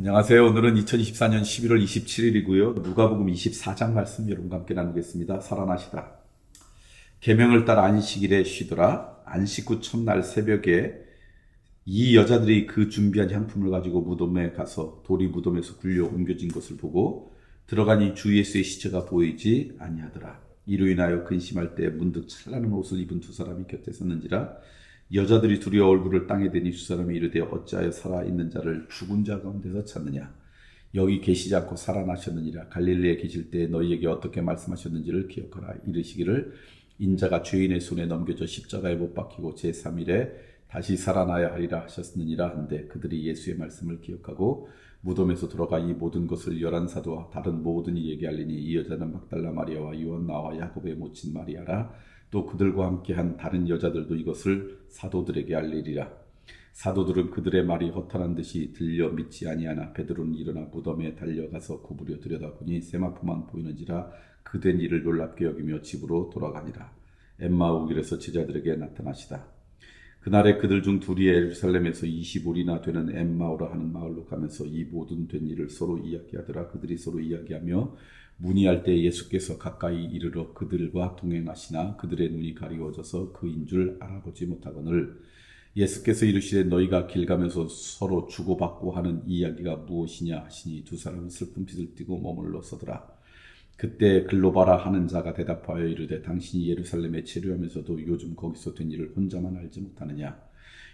안녕하세요. 오늘은 2024년 11월 27일이고요. 누가복음 24장 말씀 여러분과 함께 나누겠습니다. 살아나시다. 계명을 따라 안식일에 쉬더라. 안식 후 첫날 새벽에 이 여자들이 그 준비한 향품을 가지고 무덤에 가서 돌이 무덤에서 굴려 옮겨진 것을 보고 들어가니 주 예수의 시체가 보이지 아니하더라. 이로 인하여 근심할 때 문득 찬란한 옷을 입은 두 사람이 곁에 섰는지라. 여자들이 두려워 얼굴을 땅에 대니 두 사람이 이르되 어찌하여 살아있는 자를 죽은 자 가운데서 찾느냐. 여기 계시지 않고 살아나셨느니라. 갈릴리에 계실 때 너희에게 어떻게 말씀하셨는지를 기억하라. 이르시기를 인자가 죄인의 손에 넘겨져 십자가에 못 박히고 제3일에 다시 살아나야 하리라 하셨느니라 한데 그들이 예수의 말씀을 기억하고 무덤에서 돌아가 이 모든 것을 열한 사도와 다른 모든 이에게 알리니 이 여자는 막달라 마리아와 요한나와 야곱의 모친 마리아라. 또 그들과 함께한 다른 여자들도 이것을 사도들에게 알리리라. 사도들은 그들의 말이 허탄한 듯이 들려 믿지 아니하나 베드로는 일어나 무덤에 달려가서 구부려 들여다보니 세마포만 보이는지라 그된 일을 놀랍게 여기며 집으로 돌아가니라. 엠마오 길에서 제자들에게 나타나시다. 그날에 그들 중 둘이 예루살렘에서 20올이나 되는 엠마오라 하는 마을로 가면서 이 모든 된 일을 서로 이야기하더라. 그들이 서로 이야기하며 문의할 때 예수께서 가까이 이르러 그들과 동행하시나 그들의 눈이 가리워져서 그인 줄 알아보지 못하거늘. 예수께서 이르시되 너희가 길 가면서 서로 주고받고 하는 이야기가 무엇이냐 하시니 두 사람은 슬픈 빛을 띠고 머물러 서더라. 그때 글로바라 하는 자가 대답하여 이르되 당신이 예루살렘에 체류하면서도 요즘 거기서 된 일을 혼자만 알지 못하느냐.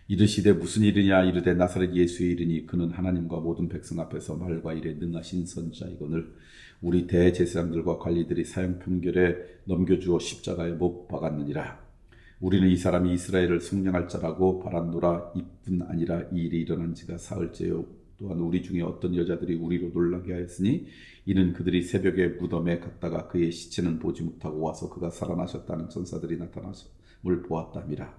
이르시되 무슨 일이냐. 이르되 나사렛 예수의 이르니 그는 하나님과 모든 백성 앞에서 말과 일에 능하신 선지자이거늘 우리 대제사장들과 관리들이 사형 판결에 넘겨주어 십자가에 못 박았느니라. 우리는 이 사람이 이스라엘을 속량할 자라고 바란노라. 이뿐 아니라 이 일이 일어난 지가 사흘째요. 또한 우리 중에 어떤 여자들이 우리로 놀라게 하였으니 이는 그들이 새벽에 무덤에 갔다가 그의 시체는 보지 못하고 와서 그가 살아나셨다는 천사들이 나타나심을 보았답니다.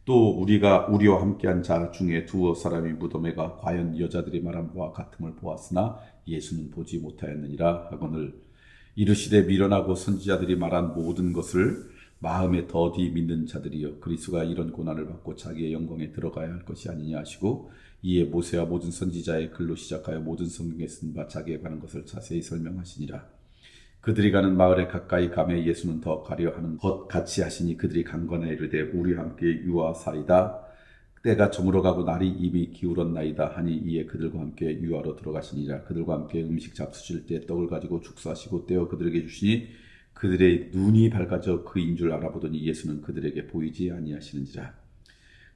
또 우리와 함께한 자 중에 두어 사람이 무덤에 가 과연 여자들이 말한 바와 같음을 보았으나 예수는 보지 못하였느니라 하거늘. 이르시되 미련하고 선지자들이 말한 모든 것을 마음에 더디 믿는 자들이여 그리스도가 이런 고난을 받고 자기의 영광에 들어가야 할 것이 아니냐 하시고 이에 모세와 모든 선지자의 글로 시작하여 모든 성경에 쓴 바 자기에 관한 것을 자세히 설명하시니라. 그들이 가는 마을에 가까이 가매 예수는 더 가려하는 것 같이 하시니 그들이 강건하여 이르되 우리와 함께 유하사이다. 때가 저물어가고 날이 이미 기울었나이다 하니 이에 그들과 함께 유하로 들어가시니라. 그들과 함께 음식 잡수실 때 떡을 가지고 축사하시고 떼어 그들에게 주시니 그들의 눈이 밝아져 그인 줄 알아보더니 예수는 그들에게 보이지 아니하시는지라.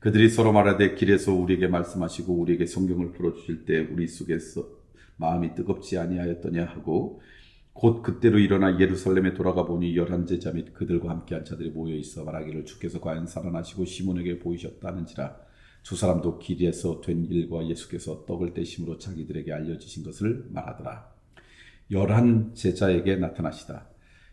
그들이 서로 말하되 길에서 우리에게 말씀하시고 우리에게 성경을 풀어주실 때 우리 속에서 마음이 뜨겁지 아니하였더냐 하고 곧 그때로 일어나 예루살렘에 돌아가 보니 11제자 및 그들과 함께한 자들이 모여있어 말하기를 주께서 과연 살아나시고 시몬에게 보이셨다는지라. 두 사람도 길에서 된 일과 예수께서 떡을 떼심으로 자기들에게 알려주신 것을 말하더라. 11제자에게 나타나시다.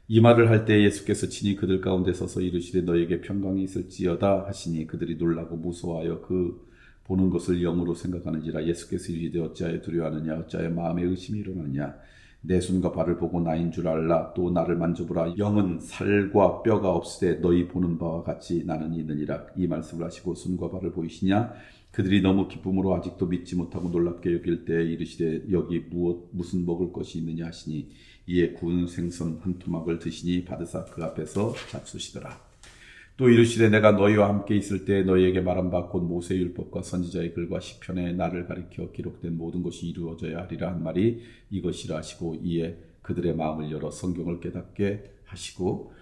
이 말을 할 때 예수께서 친히 그들 가운데 서서 이르시되 너에게 평강이 있을지어다 하시니 그들이 놀라고 무서워하여 그 보는 것을 영으로 생각하는지라. 예수께서 이르시되 어찌하여 두려워하느냐. 어찌하여 마음에 의심이 일어나느냐. 내 손과 발을 보고 나인 줄 알라. 또 나를 만져보라. 영은 살과 뼈가 없으되 너희 보는 바와 같이 나는 있느니라. 이 말씀을 하시고 손과 발을 보이시냐. 그들이 너무 기쁨으로 아직도 믿지 못하고 놀랍게 여길 때 이르시되 여기 무슨 먹을 것이 있느냐 하시니 이에 구운 생선 한 토막을 드시니 받으사 그 앞에서 잡수시더라. 또 이르시되 내가 너희와 함께 있을 때 너희에게 말한 바 곧 모세의 율법과 선지자의 글과 시편에 나를 가리켜 기록된 모든 것이 이루어져야 하리라 한 말이 이것이라 하시고 이에 그들의 마음을 열어 성경을 깨닫게 하시고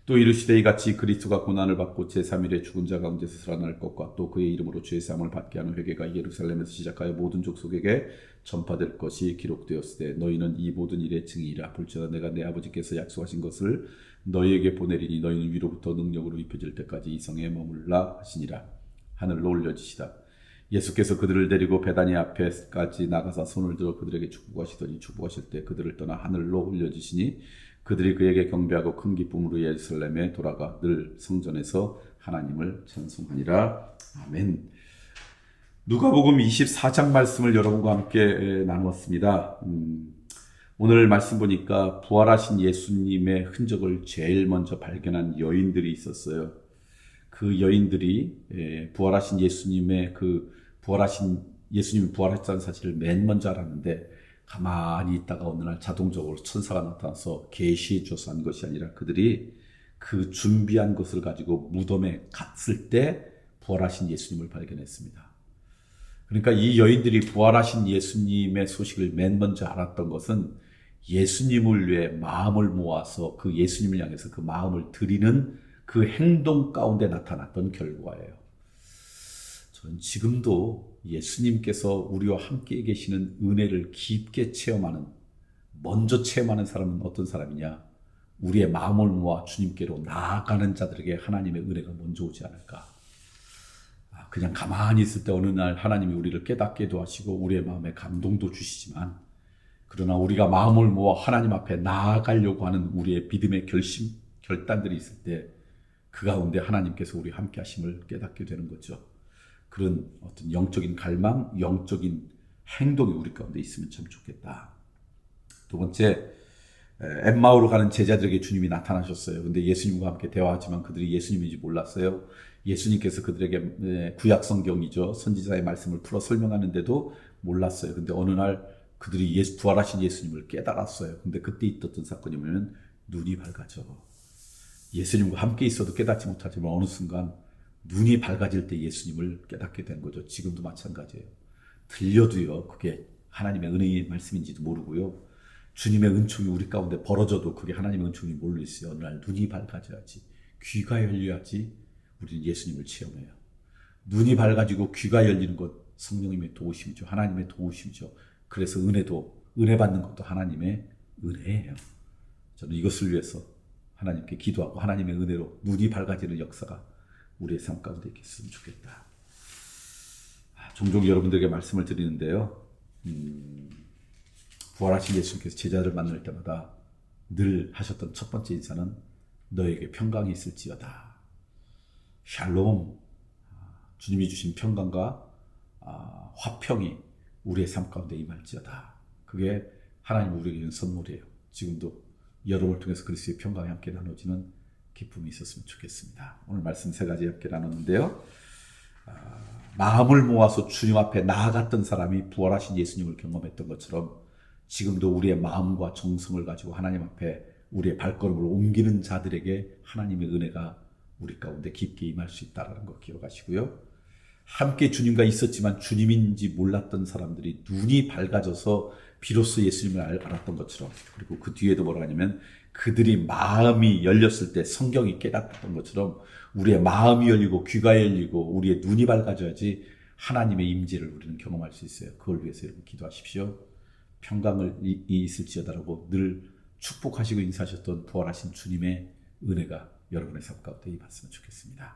또 이르시되 이같이 그리스도가 고난을 받고 제3일에 죽은 자 가운데서 살아날 것과 또 그의 이름으로 죄 사함을 받게 하는 회개가 예루살렘에서 시작하여 모든 족속에게 전파될 것이 기록되었을 때 너희는 이 모든 일의 증인이라. 볼지어다 내가 내 아버지께서 약속하신 것을 너희에게 보내리니 너희는 위로부터 능력으로 입혀질 때까지 이 성에 머물라 하시니라. 하늘로 올려지시다. 예수께서 그들을 데리고 베다니 앞에까지 나가사 손을 들어 그들에게 축복하시더니 축복하실 때 그들을 떠나 하늘로 올려지시니 그들이 그에게 경배하고 큰 기쁨으로 예루살렘에 돌아가 늘 성전에서 하나님을 찬송하니라. 아멘. 누가복음 24장 말씀을 여러분과 함께 나누었습니다. 오늘 말씀 보니까 부활하신 예수님의 흔적을 제일 먼저 발견한 여인들이 있었어요. 그 여인들이 부활하신 예수님의 그 부활하신 예수님이 부활했다는 사실을 맨 먼저 알았는데 가만히 있다가 어느 날 자동적으로 천사가 나타나서 계시해 줘서 한 것이 아니라 그들이 그 준비한 것을 가지고 무덤에 갔을 때 부활하신 예수님을 발견했습니다. 그러니까 이 여인들이 부활하신 예수님의 소식을 맨 먼저 알았던 것은 예수님을 위해 마음을 모아서 그 예수님을 향해서 그 마음을 드리는 그 행동 가운데 나타났던 결과예요. 저는 지금도 예수님께서 우리와 함께 계시는 은혜를 깊게 체험하는, 먼저 체험하는 사람은 어떤 사람이냐? 우리의 마음을 모아 주님께로 나아가는 자들에게 하나님의 은혜가 먼저 오지 않을까? 그냥 가만히 있을 때 어느 날 하나님이 우리를 깨닫게도 하시고 우리의 마음에 감동도 주시지만, 그러나 우리가 마음을 모아 하나님 앞에 나아가려고 하는 우리의 믿음의 결단들이 있을 때 그 가운데 하나님께서 우리 함께 하심을 깨닫게 되는 거죠. 그런 어떤 영적인 갈망, 영적인 행동이 우리 가운데 있으면 참 좋겠다. 두 번째, 엠마오로 가는 제자들에게 주님이 나타나셨어요. 근데 예수님과 함께 대화하지만 그들이 예수님인지 몰랐어요. 예수님께서 그들에게 구약 성경이죠. 선지자의 말씀을 풀어 설명하는데도 몰랐어요. 근데 어느 날 그들이 부활하신 예수님을 깨달았어요. 근데 그때 있었던 사건이 뭐냐면 눈이 밝아져. 예수님과 함께 있어도 깨닫지 못하지만 어느 순간 눈이 밝아질 때 예수님을 깨닫게 된 거죠. 지금도 마찬가지예요. 들려도요, 그게 하나님의 은혜의 말씀인지도 모르고요. 주님의 은총이 우리 가운데 벌어져도 그게 하나님의 은총이 모르겠어요. 어느 날 눈이 밝아져야지, 귀가 열려야지 우리는 예수님을 체험해요. 눈이 밝아지고 귀가 열리는 것 성령님의 도우심이죠. 하나님의 도우심이죠. 그래서 은혜 받는 것도 하나님의 은혜예요. 저는 이것을 위해서 하나님께 기도하고 하나님의 은혜로 눈이 밝아지는 역사가 우리의 삶 가운데 있겠으면 좋겠다. 종종 여러분들에게 말씀을 드리는데요. 부활하신 예수님께서 제자를 만날 때마다 늘 하셨던 첫 번째 인사는 너에게 평강이 있을지어다. 샬롬, 주님이 주신 평강과 화평이 우리의 삶 가운데 임할지어다. 그게 하나님 우리에게 주는 선물이에요. 지금도 여러분을 통해서 그리스도의 평강이 함께 나눠지는 기쁨이 있었으면 좋겠습니다. 오늘 말씀 세 가지 함께 나눴는데요. 마음을 모아서 주님 앞에 나아갔던 사람이 부활하신 예수님을 경험했던 것처럼 지금도 우리의 마음과 정성을 가지고 하나님 앞에 우리의 발걸음을 옮기는 자들에게 하나님의 은혜가 우리 가운데 깊게 임할 수 있다는 거 기억하시고요. 함께 주님과 있었지만 주님인지 몰랐던 사람들이 눈이 밝아져서 비로소 예수님을 알았던 것처럼, 그리고 그 뒤에도 뭐라 하냐면 그들이 마음이 열렸을 때 성경이 깨닫던 것처럼 우리의 마음이 열리고 귀가 열리고 우리의 눈이 밝아져야지 하나님의 임재를 우리는 경험할 수 있어요. 그걸 위해서 여러분 기도하십시오. 평강을 있을지어다라고 늘 축복하시고 인사하셨던 부활하신 주님의 은혜가 여러분의 삶 가운데 임했으면 좋겠습니다.